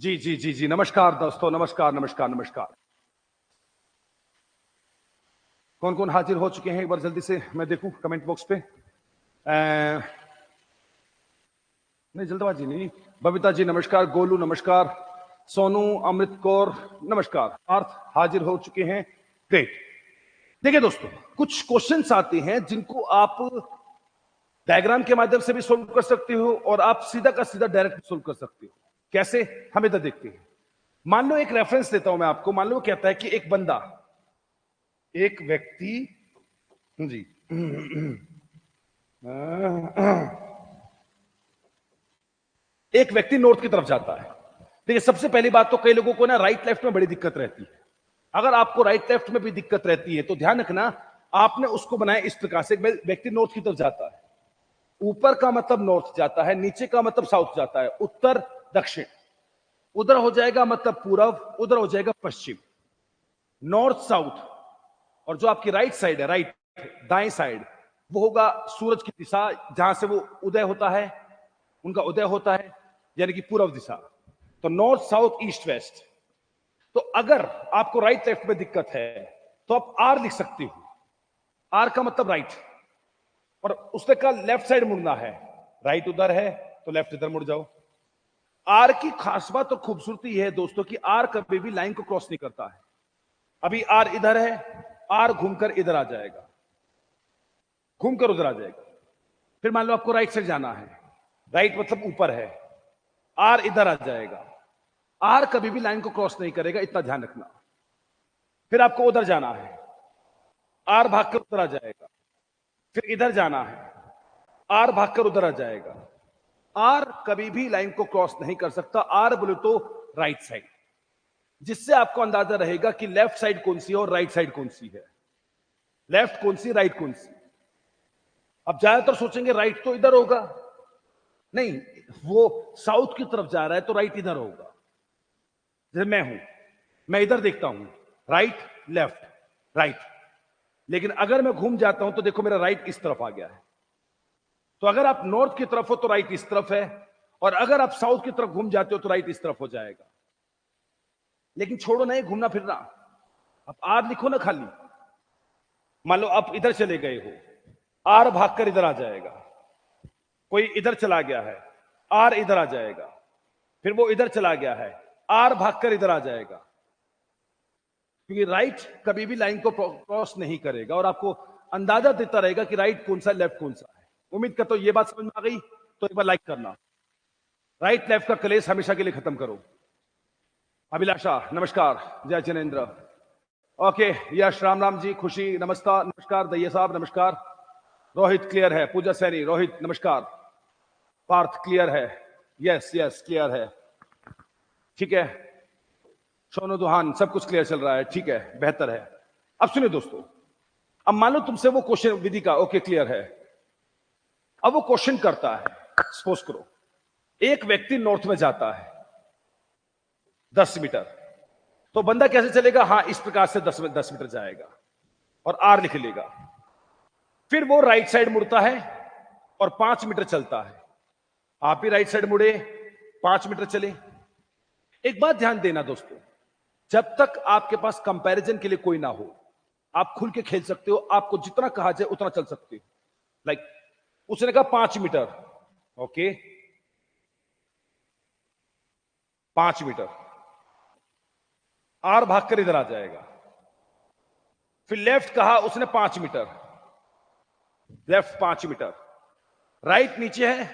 जी जी जी जी, नमस्कार दोस्तों, नमस्कार नमस्कार नमस्कार। कौन कौन हाजिर हो चुके हैं एक बार जल्दी से मैं देखूं कमेंट बॉक्स पे। नहीं जल्दबाजी नहीं। बबीता जी नमस्कार, गोलू नमस्कार, सोनू, अमृत कौर नमस्कार, पार्थ हाजिर हो चुके हैं। ग्रेट। देखिए दोस्तों, कुछ क्वेश्चंस आते हैं जिनको आप डायग्राम के माध्यम से भी सोल्व कर सकते हो और आप सीधा का सीधा डायरेक्ट सोल्व कर सकते हो। कैसे, हम इधर देखते हैं। मान लो एक रेफरेंस देता हूं मैं आपको। मान लो वो कहता है कि एक बंदा, एक व्यक्ति जी एक व्यक्ति नॉर्थ की तरफ जाता है। देखिए सबसे पहली बात तो कई लोगों को ना राइट लेफ्ट में बड़ी दिक्कत रहती है। अगर आपको राइट लेफ्ट में भी दिक्कत रहती है तो ध्यान रखना, आपने उसको बनाया इस प्रकार से। व्यक्ति नॉर्थ की तरफ जाता है, ऊपर का मतलब नॉर्थ जाता है, नीचे का मतलब साउथ जाता है, उत्तर दक्षिण। उधर हो जाएगा मतलब पूरब, उधर हो जाएगा पश्चिम। North south. और जो आपकी राइट साइड है, राइट दाएं साइड, वो होगा सूरज की दिशा, जहां से वो उदय होता है, उनका उदय होता है, यानी कि पूर्व दिशा। तो नॉर्थ साउथ ईस्ट वेस्ट। तो अगर आपको राइट लेफ्ट में दिक्कत है तो आप आर लिख सकते हो। आर का मतलब राइट, और उसने कहा लेफ्ट साइड मुड़ना है। राइट उधर है तो लेफ्ट इधर मुड़ जाओ। आर की खास बात और खूबसूरती है दोस्तों कि आर कभी भी लाइन को क्रॉस नहीं करता है। अभी आर इधर है, आर घूमकर इधर आ जाएगा, घूमकर उधर आ जाएगा। फिर मान लो आपको राइट साइड जाना है, राइट मतलब ऊपर है, आर इधर आ जाएगा। आर कभी भी लाइन को क्रॉस नहीं करेगा, इतना ध्यान रखना। फिर आपको उधर जाना है, आर भागकर उधर आ जाएगा। फिर इधर जाना है, आर भागकर उधर आ जाएगा। आर कभी भी लाइन को क्रॉस नहीं कर सकता। आर बोले तो राइट साइड, जिससे आपको अंदाजा रहेगा कि लेफ्ट साइड कौन सी है और राइट साइड कौन सी है, लेफ्ट कौन सी राइट कौन सी। अब ज्यादातर सोचेंगे राइट तो इधर होगा, नहीं, वो साउथ की तरफ जा रहा है तो राइट इधर होगा। जैसे मैं हूं, मैं इधर देखता हूं, राइट लेफ्ट राइट, लेकिन अगर मैं घूम जाता हूं तो देखो मेरा राइट इस तरफ आ गया है। तो अगर आप नॉर्थ की तरफ हो तो राइट इस तरफ है, और अगर आप साउथ की तरफ घूम जाते हो तो राइट इस तरफ हो जाएगा। लेकिन छोड़ो नहीं घूमना फिरना, अब आर लिखो ना खाली। मान लो आप इधर चले गए हो, आर भागकर इधर आ जाएगा। कोई इधर चला गया है, आर इधर आ जाएगा। फिर वो इधर चला गया है, आर भागकर इधर आ जाएगा। क्योंकि राइट कभी भी लाइन को क्रॉस नहीं करेगा और आपको अंदाजा देता रहेगा कि राइट कौन सा लेफ्ट कौन सा है। उम्मीद करता हूं ये बात समझ में आ गई, तो एक बार लाइक करना। राइट लेफ्ट का कलेश हमेशा के लिए खत्म करो। अभिलाषा नमस्कार, जय जनेन्द्र, ओके, यश राम राम जी, खुशी नमस्कार नमस्कार, दैया साहब नमस्कार, रोहित क्लियर है, पूजा सैनी रोहित नमस्कार, पार्थ क्लियर है, यस यस क्लियर है, ठीक है, सोनू दुहान सब कुछ क्लियर चल रहा है, ठीक है, बेहतर है। अब सुनिए दोस्तों, अब मान लो तुमसे वो क्वेश्चन विधि का ओके क्लियर है। अब वो क्वेश्चन करता है, सपोज करो एक व्यक्ति नॉर्थ में जाता है 10 मीटर, तो बंदा कैसे चलेगा? हाँ, इस प्रकार से 10 मीटर जाएगा और आर लिख लेगा। फिर वो राइट साइड मुड़ता है और 5 मीटर चलता है। आप भी राइट साइड मुड़े, 5 मीटर चले। एक बात ध्यान देना दोस्तों, जब तक आपके पास कंपैरिजन के लिए कोई ना हो, आप खुल के खेल सकते हो, आपको जितना कहा जाए उतना चल सकते हो। लाइक उसने कहा 5 मीटर, ओके 5 मीटर, आर भागकर इधर आ जाएगा। फिर लेफ्ट कहा उसने 5 मीटर, लेफ्ट 5 मीटर, राइट नीचे है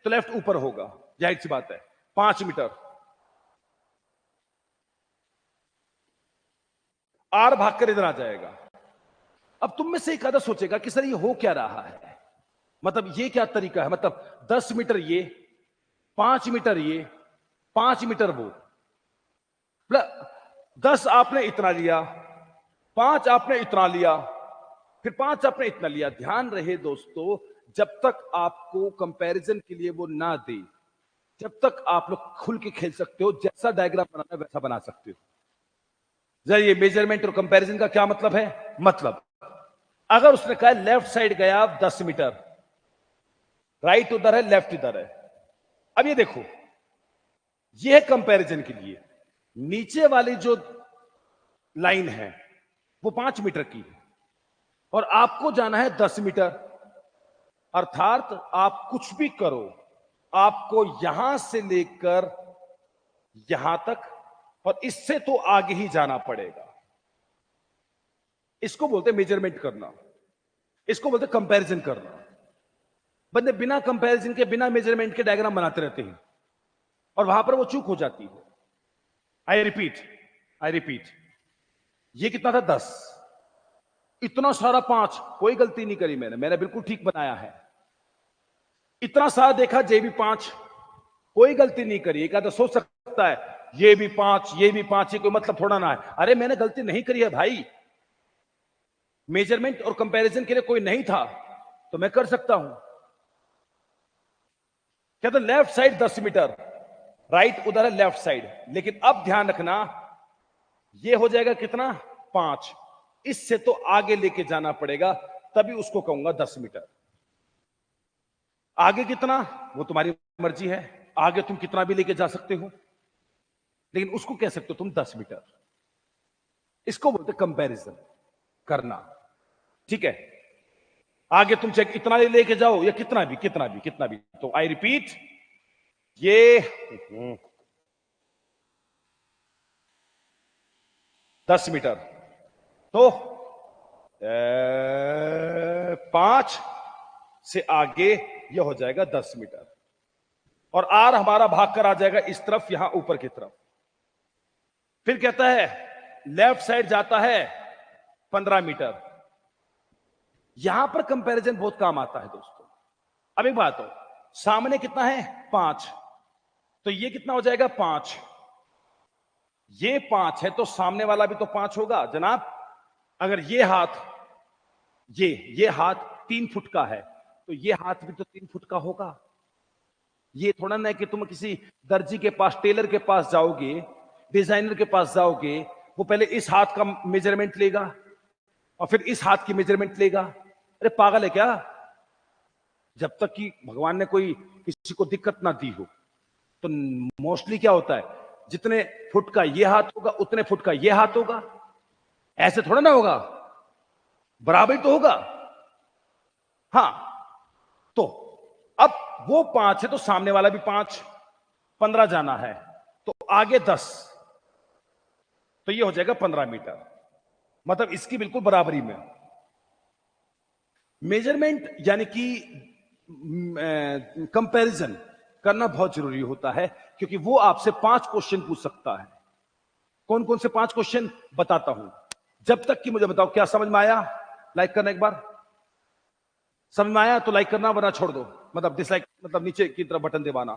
तो लेफ्ट ऊपर होगा, जाहिर सी बात है, 5 मीटर, आर भागकर इधर आ जाएगा। अब तुम में से एक आधा सोचेगा कि सर ये हो क्या रहा है, मतलब ये क्या तरीका है, मतलब 10 मीटर ये, 5 मीटर ये, 5 मीटर वो, 10 आपने इतना लिया, 5 आपने इतना लिया, फिर 5 आपने इतना लिया। ध्यान रहे दोस्तों, जब तक आपको कंपैरिजन के लिए वो ना दे, जब तक आप लोग खुल के खेल सकते हो, जैसा डायग्राम बनाना है वैसा बना सकते हो। ये मेजरमेंट और कंपैरिजन का क्या मतलब है? मतलब अगर उसने कहा लेफ्ट साइड गया 10 मीटर, राइट उधर है लेफ्ट इधर है। अब ये देखो, ये है कंपैरिजन के लिए। नीचे वाली जो लाइन है वो 5 मीटर की है और आपको जाना है 10 मीटर। अर्थात आप कुछ भी करो, आपको यहां से लेकर यहां तक और इससे तो आगे ही जाना पड़ेगा। इसको बोलते मेजरमेंट करना, इसको बोलते कंपैरिजन करना। बंदे बिना कंपैरिजन के, बिना मेजरमेंट के डायग्राम बनाते रहते हैं और वहां पर वो चूक हो जाती है। आई रिपीट, ये कितना था? 10। इतना सारा 5, कोई गलती नहीं करी मैंने बिल्कुल ठीक बनाया है। इतना सारा देखा, जे भी 5, कोई गलती नहीं करी। एक आधा सोच सकता है ये भी 5, ये भी 5, ये कोई मतलब थोड़ा ना है। अरे मैंने गलती नहीं करी है भाई। मेजरमेंट और कंपैरिजन के लिए कोई नहीं था तो मैं कर सकता हूं। क्या तो लेफ्ट साइड 10 मीटर, राइट उधर है लेफ्ट साइड। लेकिन अब ध्यान रखना, ये हो जाएगा कितना? 5। इससे तो आगे लेके जाना पड़ेगा, तभी उसको कहूंगा 10 मीटर। आगे कितना वो तुम्हारी मर्जी है, आगे तुम कितना भी लेके जा सकते हो, लेकिन उसको कह सकते हो तुम 10 मीटर। इसको बोलते कंपैरिजन करना। ठीक है, आगे तुम चाहे इतना लेके जाओ या कितना भी। तो आई रिपीट, ये 10 मीटर, तो 5 से आगे यह हो जाएगा 10 मीटर और आर हमारा भाग कर आ जाएगा इस तरफ, यहां ऊपर की तरफ। फिर कहता है लेफ्ट साइड जाता है 15 मीटर। यहां पर कंपैरिजन बहुत काम आता है दोस्तों। अब एक बात हो, सामने कितना है? 5, तो ये कितना हो जाएगा? 5। ये 5 है तो सामने वाला भी तो 5 होगा जनाब। अगर ये हाथ, ये हाथ 3 फुट का है तो ये हाथ भी तो 3 फुट का होगा। ये थोड़ा ना है कि तुम किसी दर्जी के पास, टेलर के पास जाओगे, डिजाइनर के पास जाओगे, वो पहले इस हाथ का मेजरमेंट लेगा और फिर इस हाथ की मेजरमेंट लेगा। अरे पागल है क्या? जब तक कि भगवान ने कोई किसी को दिक्कत ना दी हो। तो मोस्टली क्या होता है, जितने फुट का ये हाथ होगा उतने फुट का ये हाथ होगा। ऐसे थोड़ा ना होगा, बराबर तो होगा। हाँ, तो अब वो 5 है तो सामने वाला भी 5, 15 जाना है तो आगे 10, तो ये हो जाएगा 15 मीटर। मतलब इसकी बिल्कुल बराबरी में। मेजरमेंट यानी कि कंपैरिजन करना बहुत जरूरी होता है, क्योंकि वो आपसे 5 क्वेश्चन पूछ सकता है। कौन कौन से 5 क्वेश्चन बताता हूं, जब तक कि मुझे बताओ क्या समझ में आया। लाइक करना एक बार, समझ में आया तो लाइक करना, वरना छोड़ दो, मतलब डिसलाइक, मतलब नीचे की तरफ बटन दबाना।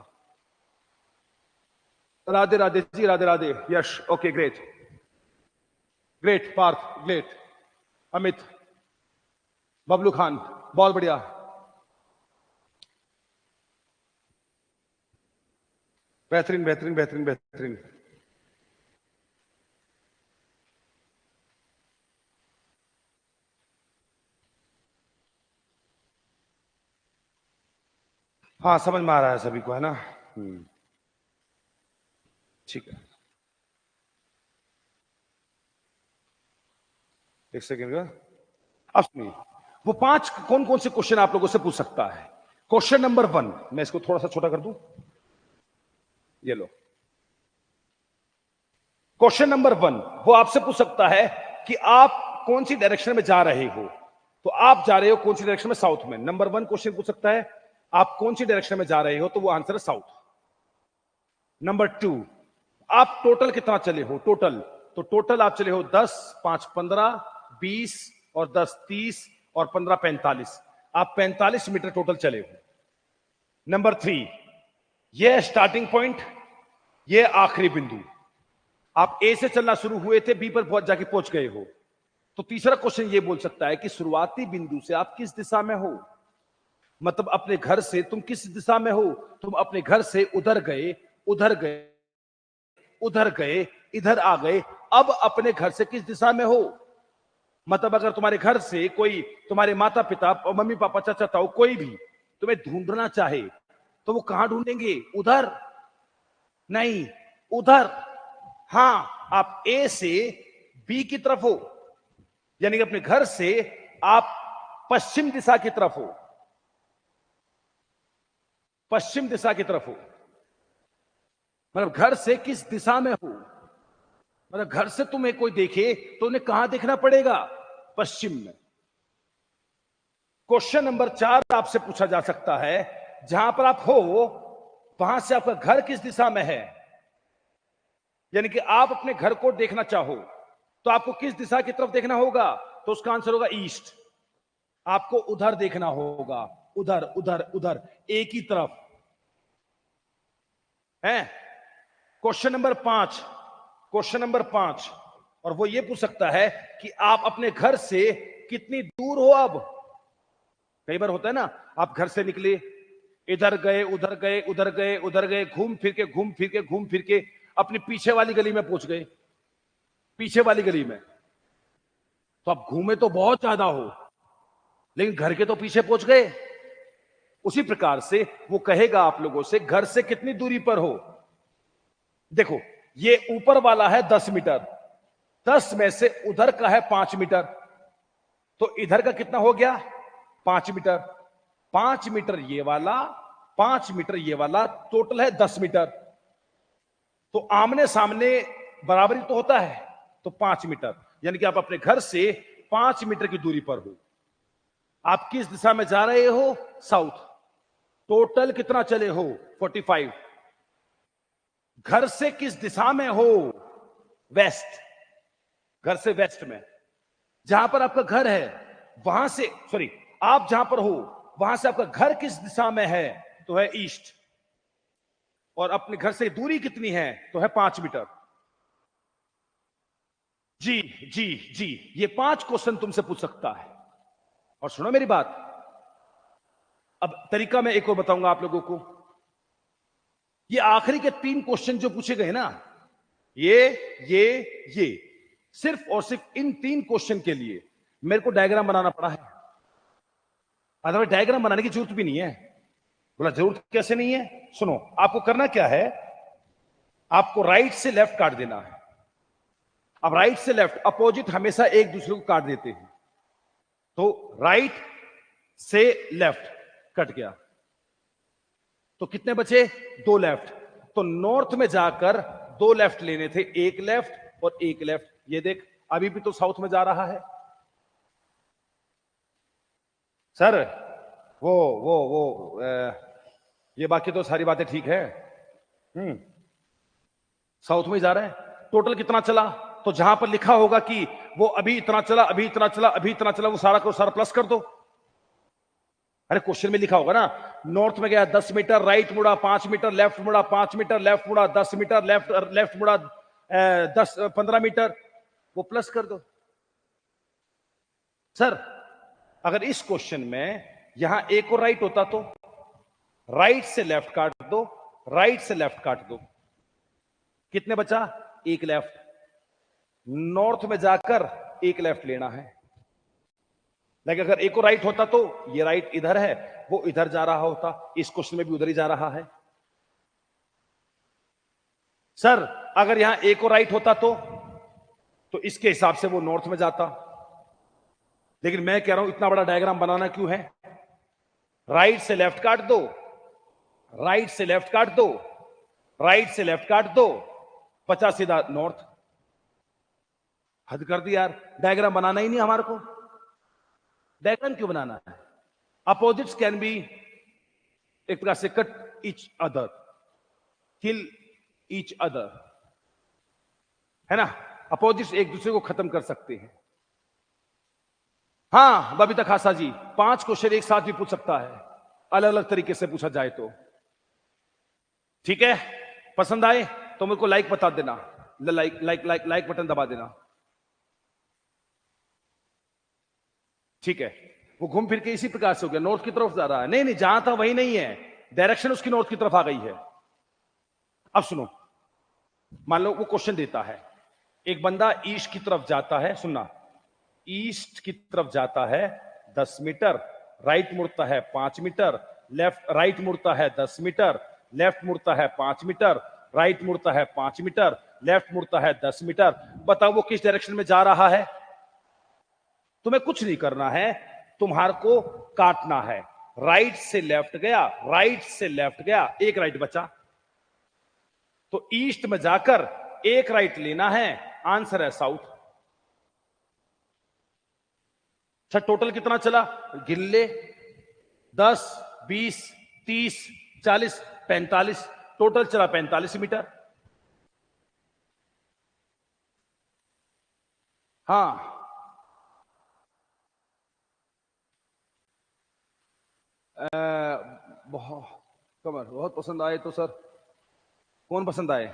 Radhe Radhe ji, Radhe Radhe, Yash, okay great great, Parth great, Amit, Bablu Khan बहुत बढ़िया, बेहतरीन बेहतरीन बेहतरीन बेहतरीन। हाँ समझ में आ रहा है सभी को, है ना? ठीक है, एक सेकेंड का। अब सुनिए, वो 5 कौन कौन से क्वेश्चन आप लोगों से पूछ सकता है। क्वेश्चन नंबर 1, मैं इसको थोड़ा सा छोटा कर दूं, ये लो। क्वेश्चन नंबर 1 वो आपसे पूछ सकता है कि आप कौन सी डायरेक्शन में जा रहे हो। तो आप जा रहे हो कौन सी डायरेक्शन में? साउथ में। नंबर 1 क्वेश्चन पूछ सकता है आप कौन सी डायरेक्शन में जा रहे हो, तो वो आंसर है साउथ। नंबर 2, आप टोटल कितना चले हो? टोटल, तो टोटल आप चले हो 10, 5 15, 20 और 10 30 और 15 45। आप 45 मीटर टोटल चले हो। नंबर 3, यह स्टार्टिंग पॉइंट, यह आखिरी बिंदु। आप ए से चलना शुरू हुए थे, बी पर जाके पहुंच गए हो। तो तीसरा क्वेश्चन यह बोल सकता है कि शुरुआती बिंदु से आप किस दिशा में हो। मतलब अपने घर से तुम किस दिशा में हो? तुम अपने घर से उधर गए, उधर गए, उधर गए, इधर आ गए, अब अपने घर से किस दिशा में हो? मतलब अगर तुम्हारे घर से कोई, तुम्हारे माता पिता, मम्मी पापा, चाचा ताऊ, कोई भी तुम्हें ढूंढना चाहे तो वो कहां ढूंढेंगे? उधर नहीं, उधर। हां, आप ए से बी की तरफ हो, यानी कि अपने घर से आप पश्चिम दिशा की तरफ हो, पश्चिम दिशा की तरफ हो। मतलब घर से किस दिशा में हो, मतलब घर से तुम्हें कोई देखे तो उन्हें कहां देखना पड़ेगा, पश्चिम में। क्वेश्चन नंबर 4 आपसे पूछा जा सकता है, जहां पर आप हो वहां से आपका घर किस दिशा में है, यानी कि आप अपने घर को देखना चाहो तो आपको किस दिशा की तरफ देखना होगा, तो उसका आंसर होगा ईस्ट। आपको उधर देखना होगा, उधर उधर उधर, एक ही तरफ है। क्वेश्चन नंबर 5, क्वेश्चन नंबर 5, और वो ये पूछ सकता है कि आप अपने घर से कितनी दूर हो। अब कई बार होता है ना, आप घर से निकले, इधर गए उधर गए उधर गए उधर गए, घूम फिर के घूम फिर के घूम फिर के अपनी पीछे वाली गली में पहुंच गए, पीछे वाली गली में। तो आप घूमे तो बहुत ज्यादा हो, लेकिन घर के तो पीछे पहुंच गए। उसी प्रकार से वो कहेगा आप लोगों से घर से कितनी दूरी पर हो। देखो, ये ऊपर वाला है 10 मीटर, 10 में से उधर का है 5 मीटर, तो इधर का कितना हो गया, 5 मीटर। 5 मीटर ये वाला, 5 मीटर ये वाला, टोटल है 10 मीटर। तो आमने सामने बराबरी तो होता है, तो 5 मीटर, यानी कि आप अपने घर से 5 मीटर की दूरी पर हो। आप किस दिशा में जा रहे हो, साउथ। टोटल कितना चले हो, 45। घर से किस दिशा में हो, वेस्ट। घर से वेस्ट में, जहां पर आपका घर है वहां से, सॉरी, आप जहां पर हो वहां से आपका घर किस दिशा में है, तो है ईस्ट। और अपने घर से दूरी कितनी है, तो है 5 मीटर। जी जी जी, ये 5 क्वेश्चन तुमसे पूछ सकता है। और सुनो मेरी बात, अब तरीका मैं एक और बताऊंगा आप लोगों को। ये आखिरी के 3 क्वेश्चन जो पूछे गए ना, ये सिर्फ और सिर्फ इन 3 क्वेश्चन के लिए मेरे को डायग्राम बनाना पड़ा है। अदरवाइज डायग्राम बनाने की जरूरत भी नहीं है। बोला जरूरत कैसे नहीं है, सुनो, आपको करना क्या है, आपको राइट से लेफ्ट काट देना है। अब राइट से लेफ्ट अपोजिट हमेशा एक दूसरे को काट देते हैं, तो राइट से लेफ्ट कट गया, तो कितने बचे, 2 लेफ्ट। तो नॉर्थ में जाकर 2 लेफ्ट लेने थे, एक लेफ्ट और एक लेफ्ट। ये देख, अभी भी तो साउथ में जा रहा है सर। वो ये बाकी तो सारी बातें ठीक है, साउथ में जा रहा है। टोटल कितना चला, तो जहां पर लिखा होगा कि वो अभी इतना चला, अभी इतना चला, अभी इतना चला, वो सारा को सारा प्लस कर दो। अरे क्वेश्चन में लिखा होगा ना, नॉर्थ में गया 10 मीटर, राइट मुड़ा 5 मीटर, लेफ्ट मुड़ा 5 मीटर, लेफ्ट मुड़ा 10 मीटर, लेफ्ट मुड़ा 15 मीटर, वो प्लस कर दो। सर अगर इस क्वेश्चन में यहां एक और राइट होता, तो राइट से लेफ्ट काट दो, राइट से लेफ्ट काट दो, कितने बचा, एक लेफ्ट। नॉर्थ में जाकर एक लेफ्ट लेना है। लेकिन अगर एक और राइट होता तो ये राइट इधर है, वो इधर जा रहा होता, इस क्वेश्चन में भी उधर ही जा रहा है। सर अगर यहां एक और राइट होता तो इसके हिसाब से वो नॉर्थ में जाता। लेकिन मैं कह रहा हूं इतना बड़ा डायग्राम बनाना क्यों है, राइट से लेफ्ट काट दो, राइट से लेफ्ट काट दो, राइट से लेफ्ट काट दो, 50 सीधा नॉर्थ। हद कर दी यार, डायग्राम बनाना ही नहीं हमारे को। डायग्राम क्यों बनाना है, अपोजिट्स कैन बी एक प्रकार से कट ईच अदर, किल ईच अदर, है ना। अपोजिट्स एक दूसरे को खत्म कर सकते हैं। हां बबीता खासा जी, 5 क्वेश्चन एक साथ भी पूछ सकता है, अलग अलग तरीके से पूछा जाए तो। ठीक है, पसंद आए तो मेरे को लाइक बता देना, like like like like button दबा देना। ठीक है, वो घूम फिर के इसी प्रकार से हो गया, नॉर्थ की तरफ जा रहा है। नहीं नहीं, जहां था वही नहीं है, डायरेक्शन उसकी नॉर्थ की तरफ आ गई है। अब सुनो, मान लो वो क्वेश्चन देता है, एक बंदा ईस्ट की तरफ जाता है, सुनना, ईस्ट की तरफ जाता है 10 मीटर, राइट मुड़ता है 5 मीटर, लेफ्ट राइट मुड़ता है 10 मीटर, लेफ्ट मुड़ता है 5 मीटर, राइट मुड़ता है 5 मीटर, लेफ्ट मुड़ता है 10 मीटर। बताओ वो किस डायरेक्शन में जा रहा है? तुम्हें कुछ नहीं करना है, तुम्हारे को काटना है। राइट से लेफ्ट गया, राइट से लेफ्ट गया, एक राइट बचा, तो ईस्ट में जाकर एक राइट लेना है। आंसर है साउथ। अच्छा, टोटल कितना चला? गिन ले, 10, 20, 30, 40, 45, टोटल चला 45 मीटर। हाँ, बहुत पसंद आए तो सर, कौन पसंद आए?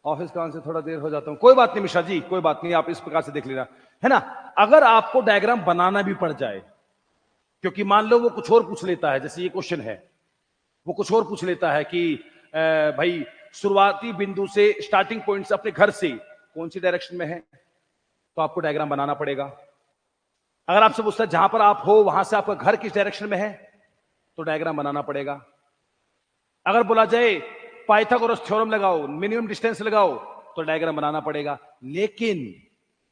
ऑफिस काम से थोड़ा देर हो जाता हूं, कोई बात नहीं मिश्रा जी, कोई बात नहीं, आप इस प्रकार से देख लेना, है ना। अगर आपको डायग्राम बनाना भी पड़ जाए, क्योंकि मान लो वो कुछ और पूछ लेता है, जैसे ये क्वेश्चन है, वो कुछ और पूछ लेता है कि भाई शुरुआती बिंदु से, स्टार्टिंग पॉइंट से अपने घर से कौन सी डायरेक्शन में है, तो आपको डायग्राम बनाना पड़ेगा। अगर आपसे पूछता है जहां पर आप हो वहां से आपका घर किस डायरेक्शन में है, तो डायग्राम बनाना पड़ेगा। अगर बोला जाए पाइथागोरस थ्योरम लगाओ, मिनिमम डिस्टेंस लगाओ, तो डायग्राम बनाना पड़ेगा।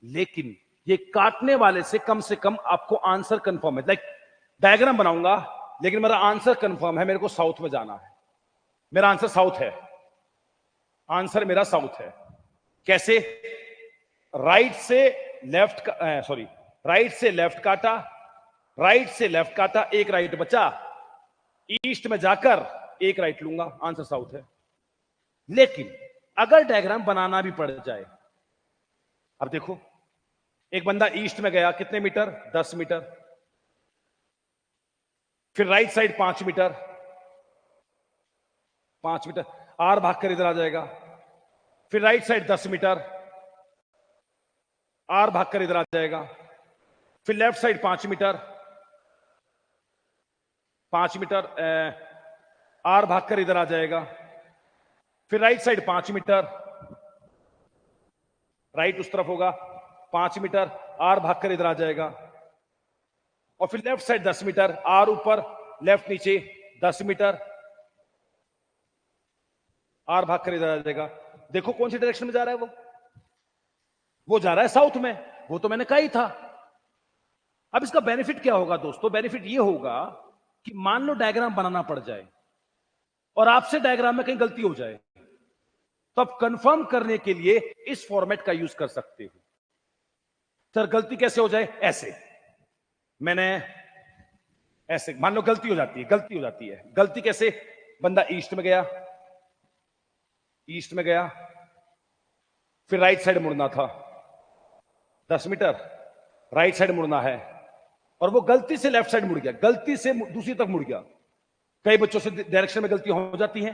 लेकिन ये काटने वाले से कम आपको आंसर कंफर्म है। लाइक डायग्राम बनाऊंगा, लेकिन मेरा आंसर कंफर्म है, मेरे को साउथ में जाना है, मेरा आंसर साउथ है, आंसर मेरा साउथ है। कैसे? राइट से लेफ्ट, सॉरी, राइट से लेफ्ट काटा, राइट से लेफ्ट काटा, एक राइट बचा, ईस्ट में जाकर एक राइट लूंगा, आंसर साउथ है। लेकिन अगर डायग्राम बनाना भी पड़ जाए, अब देखो, एक बंदा ईस्ट में गया, कितने मीटर? 10 मीटर, फिर राइट साइड 5 मीटर, 5 मीटर, आर भाग कर इधर आ जाएगा, फिर राइट साइड 10 मीटर, आर भाग कर इधर आ जाएगा, फिर लेफ्ट साइड 5 मीटर, 5 मीटर, आर भाग कर इधर आ जाएगा, फिर राइट साइड 5 मीटर, राइट उस तरफ होगा, 5 मीटर, आर भाग कर इधर आ जाएगा, और फिर लेफ्ट साइड 10 मीटर, आर ऊपर, लेफ्ट नीचे 10 मीटर, आर भाग कर इधर आ जाएगा। देखो कौन सी डायरेक्शन में जा रहा है वो जा रहा है साउथ में, वो तो मैंने कहा ही था। अब इसका बेनिफिट क्या होगा दोस्तों? बेनिफिट ये होगा कि मान लो डायग्राम बनाना पड़ जाए और आपसे डायग्राम में कहीं गलती हो जाए, तो आप कंफर्म करने के लिए इस फॉर्मेट का यूज कर सकते हो। सर गलती कैसे हो जाए? ऐसे, मैंने ऐसे, मान लो गलती हो जाती है, गलती कैसे? बंदा ईस्ट में गया, फिर राइट साइड मुड़ना था, 10 मीटर, राइट साइड मुड़ना है, और वो गलती से लेफ्ट साइड मुड़ गया, गलती से दूसरी तरफ मुड़ गया। कई बच्चों से डायरेक्शन में गलती हो जाती है,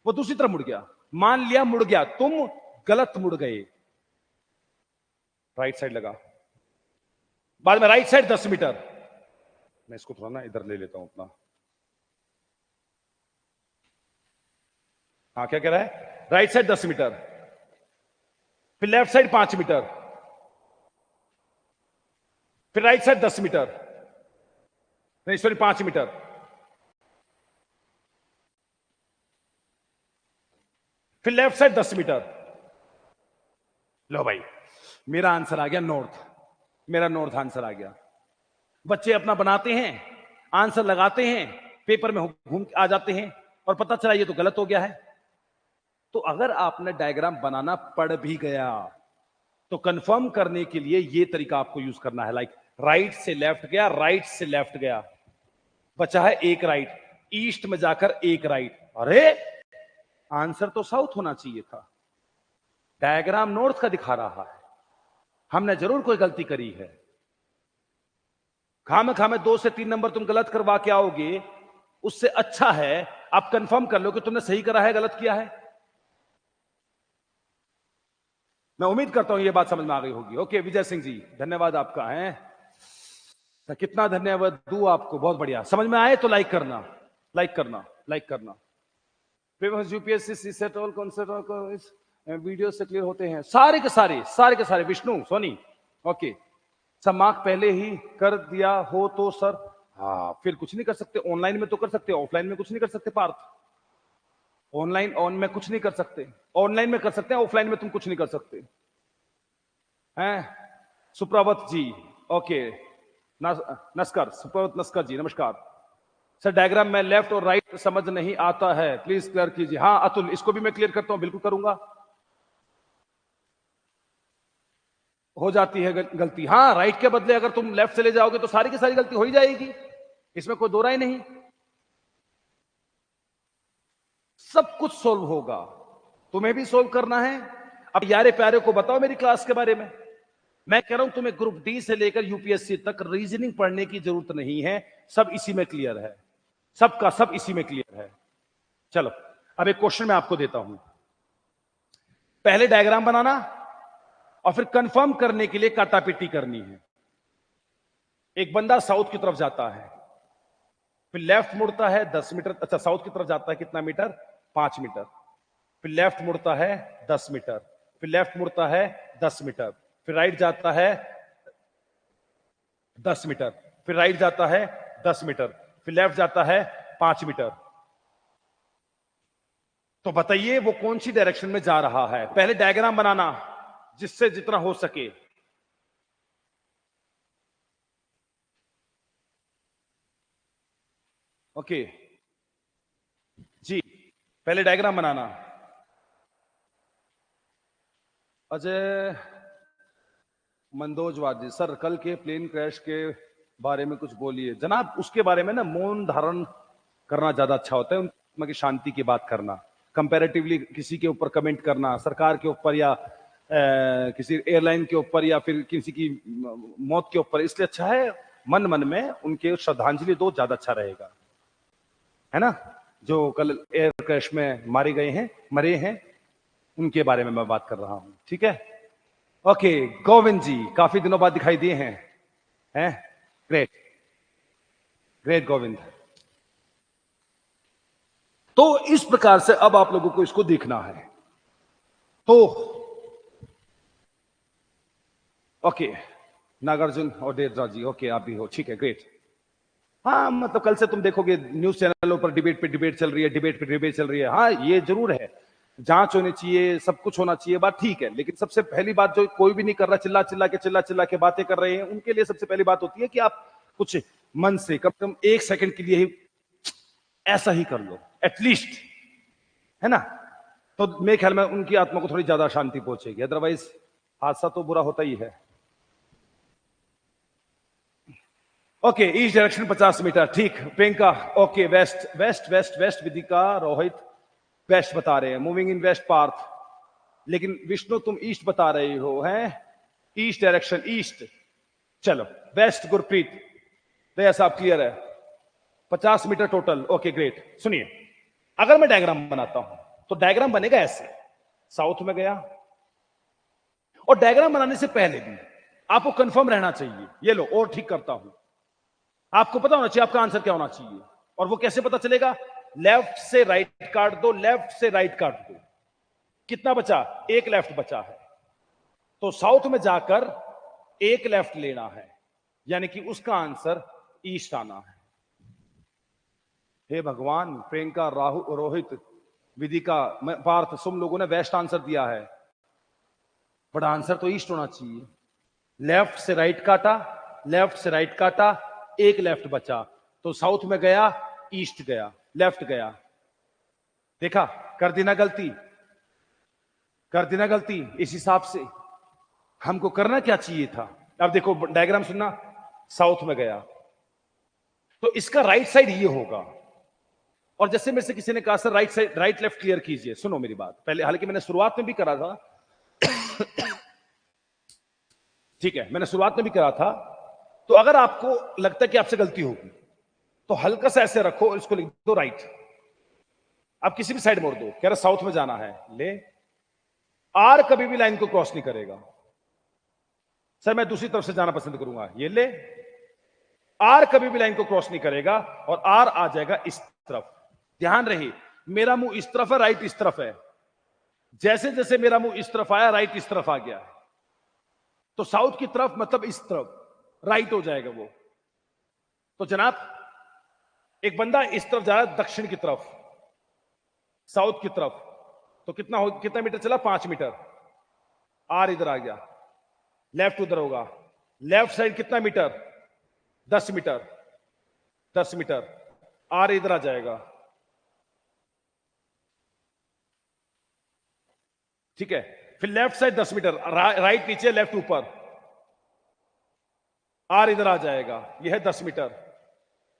वो दूसरी तरफ मुड़ गया, मान लिया मुड़ गया, तुम गलत मुड़ गए, राइट साइड लगा, बाद में राइट साइड 10 मीटर, मैं इसको थोड़ा ना इधर ले लेता हूं अपना, हाँ क्या कह रहा है? राइट साइड 10 मीटर, फिर लेफ्ट साइड 5 मीटर, फिर राइट साइड 10 मीटर, नहीं सॉरी 5 मीटर, फिर लेफ्ट साइड 10 मीटर। लो भाई, मेरा आंसर आ गया नॉर्थ, मेरा नॉर्थ आंसर आ गया। बच्चे अपना बनाते हैं, आंसर लगाते हैं, पेपर में घूम आ जाते हैं, और पता चला ये तो गलत हो गया है। तो अगर आपने डायग्राम बनाना पड़ भी गया, तो कंफर्म करने के लिए ये तरीका आपको यूज करना है। लाइक राइट से लेफ्ट गया, राइट से लेफ्ट गया, बचा है एक राइट, ईस्ट में जाकर एक राइट, अरे आंसर तो साउथ होना चाहिए था, डायग्राम नॉर्थ का दिखा रहा है, हमने जरूर कोई गलती करी है। खामे खामे 2 से 3 नंबर तुम गलत करवा के आओगे, उससे अच्छा है आप कंफर्म कर लो कि तुमने सही करा है, गलत किया है। मैं उम्मीद करता हूं ये बात समझ में आ गई होगी। ओके विजय सिंह जी, धन्यवाद आपका है, तो कितना धन्यवाद दूं आपको, बहुत बढ़िया। समझ में आए तो लाइक करना, लाइक करना, लाइक करना। UPSC CSAT all concept video से क्लियर होते हैं सारे के सारे। विष्णु सोनी, ओके, सब मार्क पहले ही कर दिया हो तो सर, हाँ फिर कुछ नहीं कर सकते, ऑनलाइन में तो कर सकते, ऑफलाइन में कुछ नहीं कर सकते पार्थ। ऑनलाइन ऑन में कुछ नहीं कर सकते, ऑनलाइन में कर सकते हैं, ऑफलाइन में तुम कुछ नहीं कर सकते हैं। सुप्रवत जी, ओके, नस्कर, सुप्रवत नस्कर जी नमस्कार। सर डायग्राम में लेफ्ट और राइट समझ नहीं आता है, प्लीज क्लियर कीजिए। हाँ अतुल, इसको भी मैं क्लियर करता हूं, बिल्कुल करूंगा। हो जाती है गलती, हाँ राइट के बदले अगर तुम लेफ्ट से ले जाओगे तो सारी की सारी गलती हो ही जाएगी, इसमें कोई दो राय नहीं। सब कुछ सोल्व होगा, तुम्हें भी सोल्व करना है। अब यारे प्यारे को बताओ मेरी क्लास के बारे में। मैं कह रहा हूं तुम्हें ग्रुप डी से लेकर यूपीएससी तक रीजनिंग पढ़ने की जरूरत नहीं है, सब इसी में क्लियर है, सबका सब इसी में क्लियर है। चलो अब एक क्वेश्चन मैं आपको देता हूं, पहले डायग्राम बनाना और फिर कंफर्म करने के लिए काटापीटी करनी है। एक बंदा साउथ की तरफ जाता है, फिर लेफ्ट मुड़ता है 10 मीटर, अच्छा साउथ की तरफ जाता है कितना मीटर, 5 मीटर, फिर लेफ्ट मुड़ता है 10 मीटर, फिर लेफ्ट मुड़ता है 10 मीटर, फिर राइट जाता है 10 मीटर, फिर राइट जाता है 10 मीटर, फिर लेफ्ट जाता है 5 मीटर। तो बताइए वो कौन सी डायरेक्शन में जा रहा है। पहले डायग्राम बनाना जिससे जितना हो सके। ओके जी, पहले डायग्राम बनाना। अजय मंदोजवाद जी, सर कल के प्लेन क्रैश के बारे में कुछ बोलिए। जनाब उसके बारे में ना मौन धारण करना ज्यादा अच्छा होता है, उनकी की शांति की बात करना, कंपैरेटिवली किसी के ऊपर कमेंट करना, सरकार के ऊपर या किसी एयरलाइन के ऊपर या फिर किसी की मौत के ऊपर, इसलिए अच्छा है मन मन में उनके श्रद्धांजलि दो, ज्यादा अच्छा रहेगा, है ना। जो कल एयर क्रैश में मारे गए हैं, मरे हैं, उनके बारे में मैं बात कर रहा हूं, ठीक है। ओके गोविंद जी, काफी दिनों बाद दिखाई दिए हैं ग्रेट ग्रेट गोविंद। तो इस प्रकार से अब आप लोगों को इसको देखना है। तो ओके नागार्जुन और देवराज जी, ओके आप भी हो, ठीक है ग्रेट। हाँ मतलब कल से तुम देखोगे न्यूज चैनलों पर डिबेट पे डिबेट चल रही है, डिबेट पे डिबेट चल रही है। हाँ ये जरूर है, जांच होनी चाहिए, सब कुछ होना चाहिए, बात ठीक है। लेकिन सबसे पहली बात जो कोई भी नहीं कर रहा, चिल्ला चिल्ला के बातें कर रहे हैं, उनके लिए सबसे पहली बात होती है कि आप कुछ मन से कम से कम एक सेकंड के लिए ही ऐसा ही कर लो एटलीस्ट, है ना। तो मेरे ख्याल में उनकी आत्मा को थोड़ी ज्यादा शांति पहुंचेगी, अदरवाइज हादसा तो बुरा होता ही है। ओके ईस्ट डायरेक्शन 50 मीटर, ठीक। Priyanka okay, west west west west, Vidika Rohit west बता रहे हैं, मूविंग इन वेस्ट पार्थ। लेकिन विष्णु तुम ईस्ट बता रहे हो, हैं ईस्ट डायरेक्शन ईस्ट। चलो वेस्ट गुरप्रीत, दया साहब क्लियर है, 50 मीटर टोटल, ओके ग्रेट। सुनिए अगर मैं डायग्राम बनाता हूं तो डायग्राम बनेगा ऐसे, साउथ में गया, और डायग्राम बनाने से पहले भी आपको कंफर्म रहना चाहिए, ये लो और ठीक करता हूं, आपको पता होना चाहिए आपका आंसर क्या होना चाहिए। और वो कैसे पता चलेगा, लेफ्ट से राइट काट दो, लेफ्ट से राइट काट दो, कितना बचा, एक लेफ्ट बचा है, तो साउथ में जाकर एक लेफ्ट लेना है, यानी कि उसका आंसर ईस्ट आना है। हे भगवान, प्रियंका राहु रोहित विदिका पार्थ, तुम लोगों ने वेस्ट आंसर दिया है, बट आंसर तो ईस्ट होना चाहिए। लेफ्ट से राइट काटा, लेफ्ट से राइट काटा, एक लेफ्ट बचा, तो साउथ में गया, ईस्ट गया, लेफ्ट गया। देखा, कर दी ना गलती, कर दी ना गलती। इस हिसाब से हमको करना क्या चाहिए था। अब देखो डायग्राम सुनना, साउथ में गया तो इसका राइट साइड ये होगा, और जैसे मेरे से किसी ने कहा sir right side, right left clear कीजिए, सुनो मेरी बात पहले, हालांकि मैंने शुरुआत में भी करा था ठीक है मैंने शुरुआत में भी करा था। तो अगर आपको लगता है कि आपसे गलती होगी तो हल्का सा ऐसे रखो, इसको लिख दो राइट, आप किसी भी साइड मोड़ दो, कह रहा साउथ में जाना है, ले आर कभी भी लाइन को क्रॉस नहीं करेगा, सर मैं दूसरी तरफ से जाना पसंद करूंगा, ये ले आर कभी भी लाइन को क्रॉस नहीं करेगा, और आर आ जाएगा इस तरफ। ध्यान रहे मेरा मुंह इस तरफ है, राइट इस तरफ है, जैसे जैसे मेरा मुंह इस तरफ आया राइट इस तरफ आ गया, तो साउथ की तरफ मतलब इस तरफ राइट हो जाएगा वो। तो जनाब एक बंदा इस तरफ जा रहा है दक्षिण की तरफ, साउथ की तरफ, तो कितना मीटर चला? 5 मीटर। आर इधर आ गया, लेफ्ट उधर होगा, लेफ्ट साइड कितना मीटर? 10 metre, 10 metre. आर इधर आ जाएगा, ठीक है। फिर लेफ्ट साइड 10 मीटर, राइट नीचे, लेफ्ट ऊपर, आर इधर आ जाएगा, यह है 10 मीटर।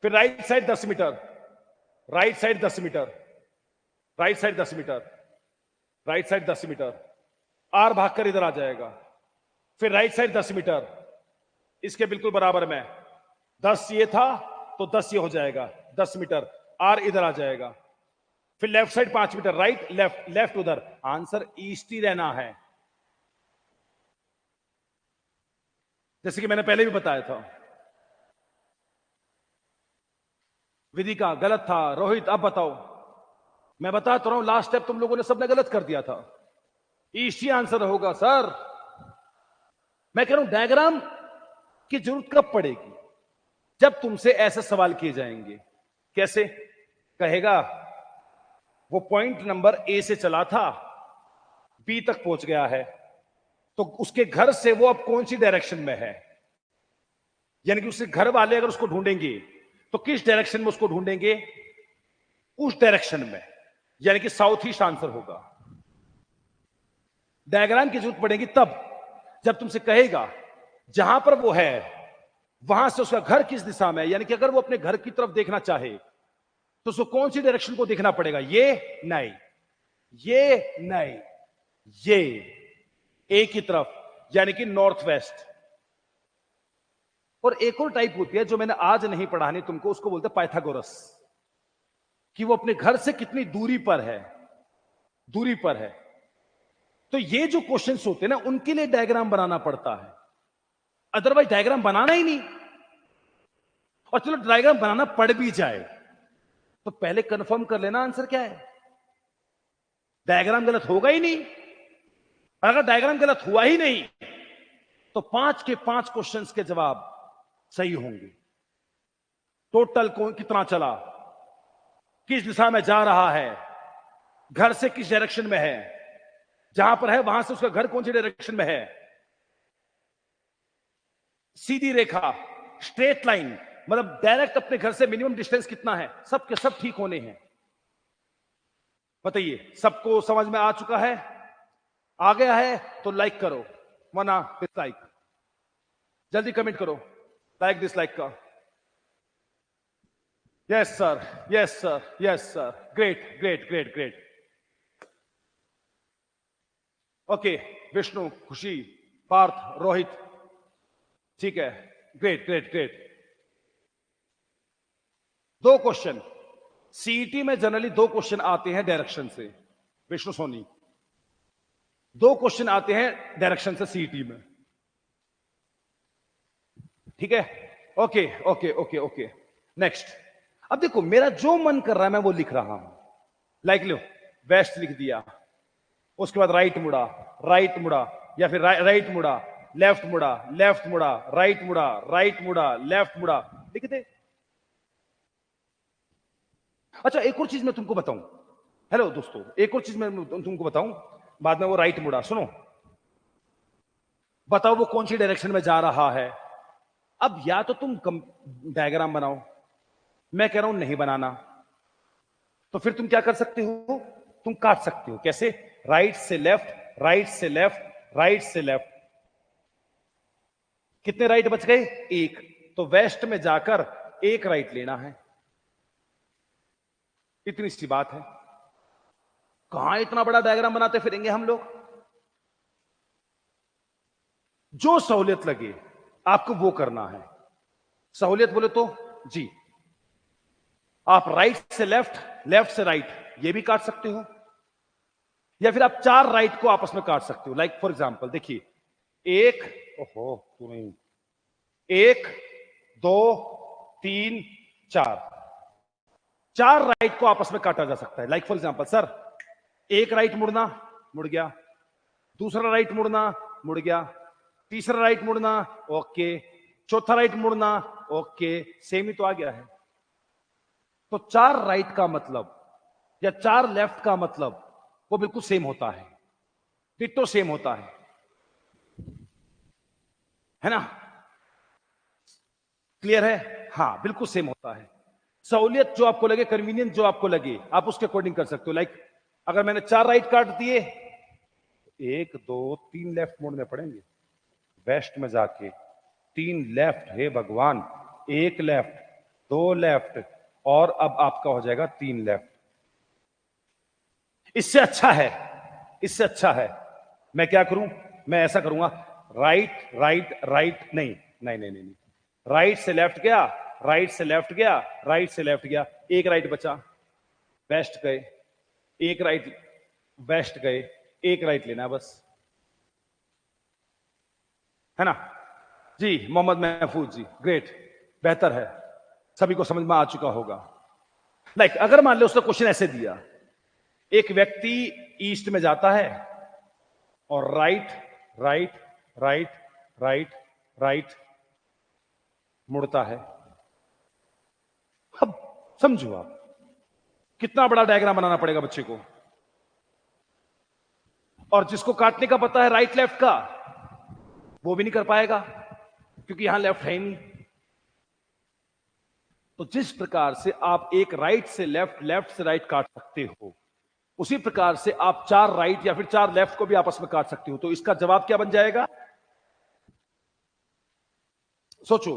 फिर right side 10 metre, right side 10 metre, right side 10 metre, right side 10 metre, आर भागकर इधर आ जाएगा। फिर राइट साइड 10 मीटर, इसके बिल्कुल बराबर में 10 ये था तो 10 ये हो जाएगा, 10 मीटर। आर इधर आ जाएगा। फिर left side 5 metre, right left, left उधर। आंसर ईस्ट ही रहना है, जैसे कि मैंने पहले भी बताया था। विधि का गलत था रोहित, अब बताओ। मैं बता तो रहा हूं, लास्ट स्टेप तुम लोगों ने सबने गलत कर दिया था। ईस्ट ही आंसर होगा सर। मैं कह रहा हूं डायग्राम की जरूरत कब पड़ेगी? जब तुमसे ऐसे सवाल किए जाएंगे। कैसे? कहेगा वो पॉइंट नंबर ए से चला था, बी तक पहुंच गया है, तो उसके घर से वो अब कौन सी डायरेक्शन में है? यानी कि उसके घर वाले अगर उसको ढूंढेंगे तो किस डायरेक्शन में उसको ढूंढेंगे? उस डायरेक्शन में, यानी कि साउथ ईस्ट आंसर होगा। डायग्राम की जरूरत पड़ेगी तब जब तुमसे कहेगा जहां पर वो है वहां से उसका घर किस दिशा में है। यानी कि अगर वो अपने घर की तरफ देखना चाहे तो उसको कौन सी डायरेक्शन को देखना पड़ेगा? ये नहीं, ये नहीं, ये ए की तरफ, यानी कि नॉर्थ वेस्ट। और एक और टाइप होती है जो मैंने आज नहीं पढ़ानी तुमको, उसको बोलते हैं पाइथागोरस, कि वो अपने घर से कितनी दूरी पर है, दूरी पर है। तो ये जो क्वेश्चंस होते हैं ना, उनके लिए डायग्राम बनाना पड़ता है, अदरवाइज डायग्राम बनाना ही नहीं। और चलो डायग्राम बनाना पड़ भी जाए तो पहले कंफर्म कर लेना आंसर क्या है। डायग्राम गलत होगा ही नहीं। अगर डायग्राम गलत हुआ ही नहीं तो 5 के 5 क्वेश्चंस के जवाब सही होंगे। टोटल कौन कितना चला, किस दिशा में जा रहा है, घर से किस डायरेक्शन में है, जहां पर है वहां से उसका घर कौन सी डायरेक्शन में है। सीधी रेखा, स्ट्रेट लाइन, मतलब डायरेक्ट अपने घर से मिनिमम डिस्टेंस कितना है, सब के सब ठीक होने हैं। बताइए, सबको समझ में आ चुका है? आ गया है तो लाइक करो, वरना डिसलाइक। जल्दी कमेंट करो लाइक डिसलाइक का। Yes sir, yes sir, yes sir, great great great great. Okay, Vishnu, खुशी, पार्थ, रोहित, ठीक है, great great great. 2 question CET में जनरली 2 क्वेश्चन आते हैं डायरेक्शन से। विष्णु सोनी, 2 क्वेश्चन आते हैं डायरेक्शन से सीईटी में, ठीक है। Okay okay okay okay, next. अब देखो, मेरा जो मन कर रहा है मैं वो लिख रहा हूं। लाइक लो, वेस्ट लिख दिया, उसके बाद राइट मुड़ा, राइट मुड़ा, या फिर राइट मुड़ा, लेफ्ट मुड़ा, लेफ्ट मुड़ा, राइट मुड़ा, राइट मुड़ा, लेफ्ट मुड़ा, लिख दे। अच्छा, एक और चीज मैं तुमको बताऊं। हेलो दोस्तों, एक और चीज मैं तुमको बताऊं, बाद में वो राइट मुड़ा, सुनो। बताओ वो कौन सी डायरेक्शन में जा रहा है। अब या तो तुम डायग्राम बनाओ, मैं कह रहा हूं नहीं बनाना, तो फिर तुम क्या कर सकते हो? तुम काट सकते हो। कैसे? राइट से लेफ्ट, राइट से लेफ्ट, राइट से लेफ्ट। कितने राइट बच गए? 1। तो वेस्ट में जाकर 1 राइट लेना है, इतनी सी बात है। कहां इतना बड़ा डायग्राम बनाते फिरेंगे हम लोग। जो सहूलियत लगे आपको वो करना है। सहूलियत बोले तो जी, आप राइट से लेफ्ट, लेफ्ट से राइट ये भी काट सकते हो, या फिर आप 4 राइट को आपस में काट सकते हो। लाइक फॉर एग्जांपल देखिए, 1, ओहो तू नहीं, 1 2 3 4, 4 राइट को आपस में काटा जा सकता है। Like for example sir, 1 right मुड़ना, मुड़ गया, दूसरा राइट मुड़ना, मुड़ गया, तीसरा राइट मुड़ना, ओके, चौथा राइट मुड़ना, ओके, सेम ही तो आ गया है। तो 4 राइट का मतलब या 4 लेफ्ट का मतलब वो बिल्कुल सेम होता है, डिट्टो सेम होता है ना? क्लियर है? हाँ, बिल्कुल सेम होता है। सहूलियत जो आपको लगे, कन्वीनियंस जो आपको लगे, आप उसके अकॉर्डिंग कर सकते हो। लाइक अगर मैंने 4 राइट काट दिए, 1 2 3 लेफ्ट मोड़ने पड़ेंगे वेस्ट में जाके, 3 लेफ्ट, हे भगवान, 1 लेफ्ट, 2 लेफ्ट, और अब आपका हो जाएगा 3 लेफ्ट। इससे अच्छा है, इससे अच्छा है मैं क्या करूं, मैं ऐसा करूंगा, राइट राइट राइट, नहीं नहीं नहीं नहीं, राइट से लेफ्ट गया, राइट से लेफ्ट गया, राइट से लेफ्ट गया, एक राइट बचा, वेस्ट गए, एक राइट, वेस्ट गए, एक राइट लेना है बस, है ना? जी मोहम्मद महफूज जी, ग्रेट, बेहतर है, सभी को समझ में आ चुका होगा। लाइक अगर मान लो उसने क्वेश्चन ऐसे दिया, एक व्यक्ति ईस्ट में जाता है और right right right right right मुड़ता है। अब समझो आप, कितना बड़ा डायग्राम बनाना पड़ेगा बच्चे को, और जिसको काटने का पता है राइट लेफ्ट का, वो भी नहीं कर पाएगा क्योंकि यहां लेफ्ट है ही नहीं। तो जिस प्रकार से आप एक राइट से लेफ्ट, लेफ्ट से राइट काट सकते हो, उसी प्रकार से आप 4 राइट या फिर 4 लेफ्ट को भी आपस में काट सकते हो। तो इसका जवाब क्या बन जाएगा? सोचो,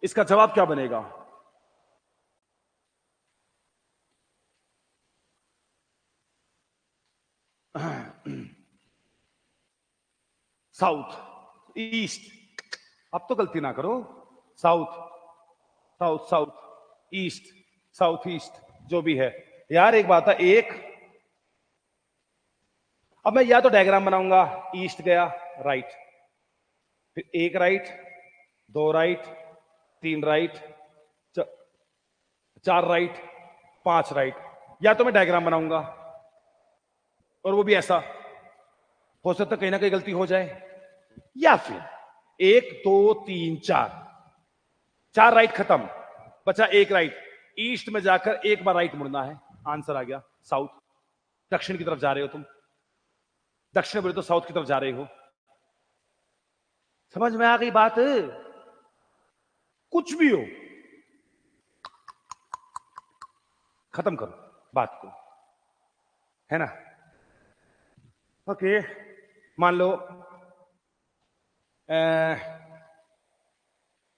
इसका जवाब क्या बनेगा? साउथ, ईस्ट, अब तो गलती ना करो, south, south south east, south east, जो भी है यार। एक बात है, एक, अब मैं या तो डायग्राम बनाऊंगा, ईस्ट गया राइट, फिर एक right, 2 right, 3 right, 4 right, 5 right, या तो मैं डायग्राम बनाऊंगा और वो भी ऐसा, हो सकता कहीं ना कहीं गलती हो जाए, या फिर 1 2 3 4, 4 राइट खत्म, बचा एक राइट, ईस्ट में जाकर एक बार राइट मुड़ना है, आंसर आ गया साउथ। दक्षिण की तरफ जा रहे हो तुम, दक्षिण बोले तो साउथ की तरफ जा रहे हो। समझ में आ गई बात? कुछ भी हो, खत्म करो बात को, है ना? ओके, मान लो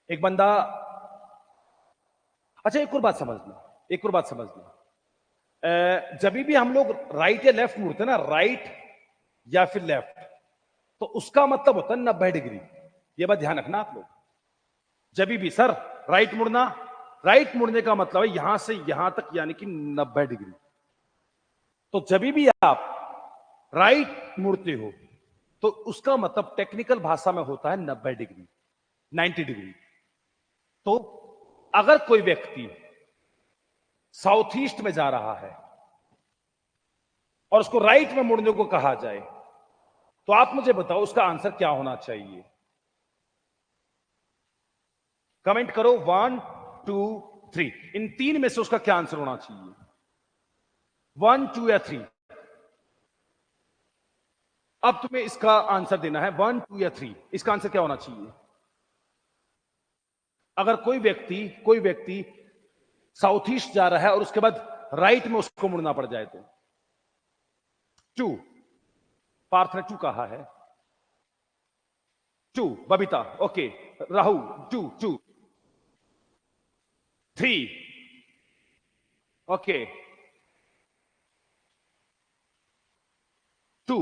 एक बंदा, अच्छा एक और बात समझना, एक और बात समझना, जब भी हम लोग राइट या लेफ्ट मुड़ते हैं ना, राइट या फिर लेफ्ट, तो उसका मतलब होता है 90 डिग्री। ये बात ध्यान रखना आप लोग, जब भी सर राइट मुड़ना, राइट मुड़ने का मतलब है यहां से यहां तक, यानी कि 90 डिग्री। तो जब भी आप राइट मुड़ते हो तो उसका मतलब टेक्निकल भाषा में होता है 90 डिग्री, 90 डिग्री। तो अगर कोई व्यक्ति साउथ ईस्ट में जा रहा है और उसको राइट में मुड़ने को कहा जाए, तो आप मुझे बताओ उसका आंसर क्या होना चाहिए? कमेंट करो 1 2 3, इन 3 में से उसका क्या आंसर होना चाहिए? 1 2 या 3? अब तुम्हें इसका आंसर देना है, 1 2 या 3, इसका आंसर क्या होना चाहिए? अगर कोई व्यक्ति साउथ ईस्ट जा रहा है और उसके बाद राइट में उसको मुड़ना पड़ जाए तो 2, पार्थ ने 2 कहा है, 2, बबीता ओके, राहुल 2 2, 3 ओके, 2,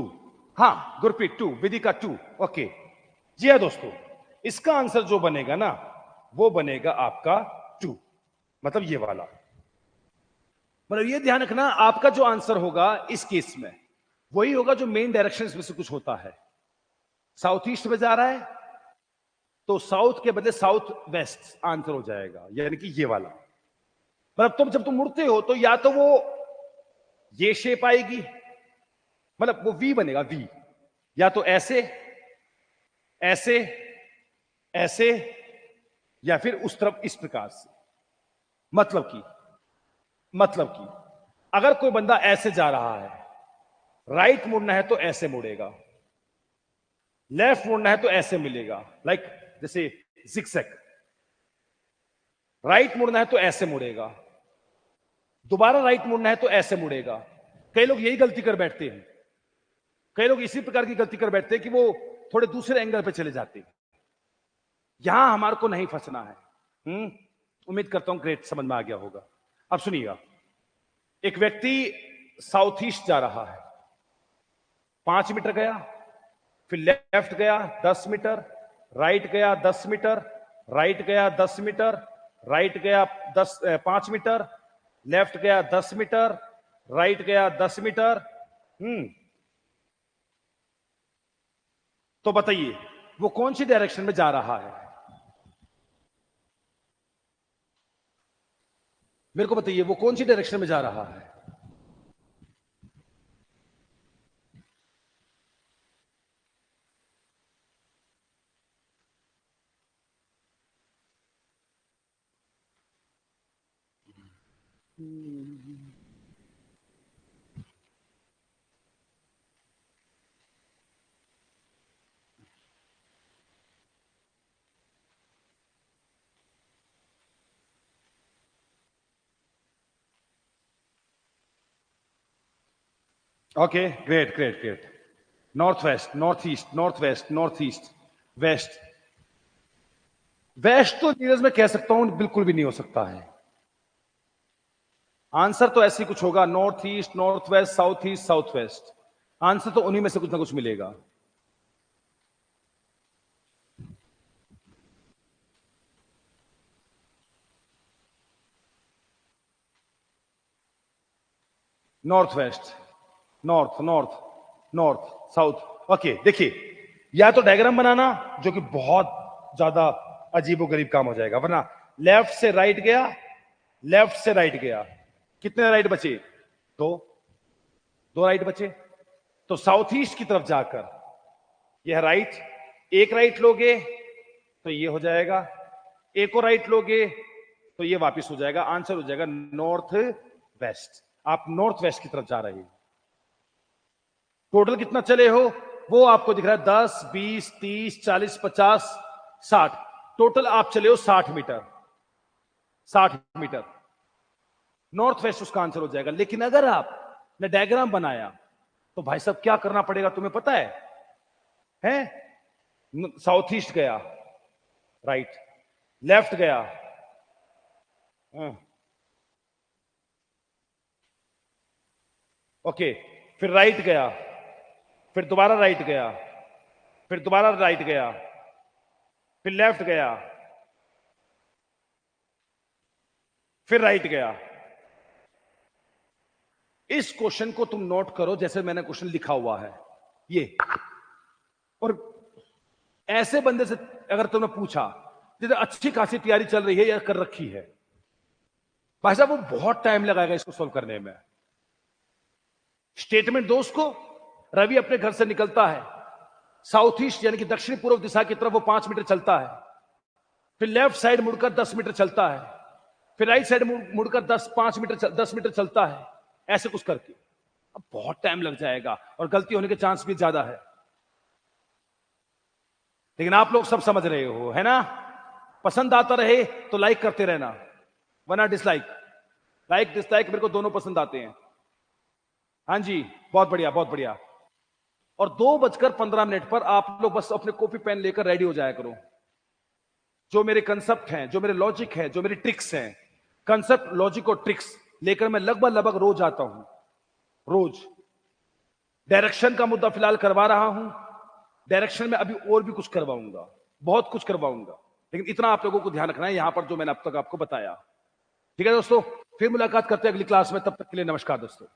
हाँ गुरप्रीत 2, विदिका 2 ओके। जी हाँ दोस्तों, इसका आंसर जो बनेगा ना, वो बनेगा आपका 2, मतलब ये वाला। मतलब ये ध्यान रखना, आपका जो आंसर होगा इस केस में वही होगा जो मेन डायरेक्शन में से कुछ होता है। साउथ ईस्ट में जा रहा है तो साउथ के बदले साउथ वेस्ट आंसर हो जाएगा, यानी कि ये वाला। मतलब तुम जब तुम मुड़ते हो तो या तो वो ये शेप आएगी, मतलब वो वी बनेगा, वी, या तो ऐसे ऐसे ऐसे, या फिर उस तरफ इस प्रकार से। मतलब की अगर कोई बंदा ऐसे जा रहा है, राइट मुड़ना है तो ऐसे मुड़ेगा, लेफ्ट मुड़ना है तो ऐसे मिलेगा, लाइक जैसे जिगजैग। राइट मुड़ना है तो ऐसे मुड़ेगा, दोबारा राइट मुड़ना है तो ऐसे मुड़ेगा। कई लोग यही गलती कर बैठते हैं, कई लोग इसी प्रकार की गलती कर बैठते हैं कि वो थोड़े दूसरे एंगल पे चले जाते हैं। यहां हमारे को नहीं फंसना है। उम्मीद करता हूं ग्रेट समझ में आ गया होगा। अब सुनिएगा, एक व्यक्ति साउथ ईस्ट जा रहा है, 5 मीटर गया, फिर लेफ्ट गया 10 मीटर, राइट गया 10 मीटर, राइट गया 10 मीटर, राइट गया 5 मीटर, लेफ्ट गया 10 मीटर, राइट गया 10 मीटर। तो बताइए वो कौन सी डायरेक्शन में जा रहा है? मेरे को बताइए वो कौन सी डायरेक्शन में जा रहा है? Okay, great great great. North west, north east, north west, north east, west. West तो नीरज में कह सकता हूं बिल्कुल भी नहीं हो सकता है। आंसर तो ऐसे ही कुछ होगा, north east, north waste, south east, south west. Answer तो उन्हीं में से कुछ ना कुछ मिलेगा। North west, north north north south. Okay, देखिए या तो डायग्राम बनाना जो कि बहुत ज्यादा अजीबो गरीब काम हो जाएगा, वरना लेफ्ट से राइट गया, लेफ्ट से राइट गया, कितने राइट बचे? दो राइट बचे। तो साउथ ईस्ट की तरफ जाकर यह राइट, एक राइट लोगे तो ये हो जाएगा, एक और राइट लोगे तो ये वापस हो जाएगा। आंसर हो जाएगा नॉर्थ वेस्ट। आप नॉर्थ वेस्ट की तरफ जा रहे हैं। टोटल कितना चले हो वो आपको दिख रहा है, 10, 20, 30, 40, 50, 60। टोटल आप चले हो 60 मीटर, 60 मीटर। नॉर्थ वेस्ट उसका आंसर हो जाएगा। लेकिन अगर आपने डायग्राम बनाया तो भाई साहब क्या करना पड़ेगा तुम्हें पता है? साउथ ईस्ट गया राइट, लेफ्ट गया, ओके, फिर राइट गया, फिर दोबारा राइट गया, फिर दोबारा राइट गया, फिर लेफ्ट गया, फिर राइट गया। इस क्वेश्चन को तुम नोट करो जैसे मैंने क्वेश्चन लिखा हुआ है ये। और ऐसे बंदे से अगर तुमने पूछा जैसे अच्छी खासी तैयारी चल रही है या कर रखी है, भाई साहब वो बहुत टाइम लगाएगा इसको सॉल्व करने में। स्टेटमेंट दो उसको, रवि अपने घर से निकलता है, साउथ ईस्ट यानी कि दक्षिण पूर्व दिशा की तरफ वो 5 मीटर चलता है, फिर लेफ्ट साइड मुड़कर 10 मीटर चलता है, फिर राइट साइड मुड़कर 10 मीटर चलता है, ऐसे कुछ करके। अब बहुत टाइम लग जाएगा और गलती होने के चांस भी ज्यादा है। लेकिन आप लोग सब समझ रहे हो, है ना? पसंद आता रहे तो लाइक करते रहना, वरना डिसलाइक। लाइक डिसलाइक मेरे को दोनों पसंद आते हैं। हाँ जी, बहुत बढ़िया बहुत बढ़िया। और 2:15 पर आप लोग बस अपने कॉपी पेन लेकर रेडी हो जाया करो। जो मेरे कंसेप्ट हैं, जो मेरे लॉजिक है, जो मेरी ट्रिक्स हैं, कंसेप्ट, लॉजिक और ट्रिक्स लेकर मैं लगभग रोज आता हूं। रोज डायरेक्शन का मुद्दा फिलहाल करवा रहा हूं, डायरेक्शन में अभी और भी कुछ करवाऊंगा, बहुत कुछ करवाऊंगा। लेकिन इतना आप लोगों को ध्यान रखना है यहां पर जो मैंने अब तक आपको बताया। ठीक है दोस्तों, फिर मुलाकात करते हैं अगली क्लास में। तब तक के लिए नमस्कार दोस्तों।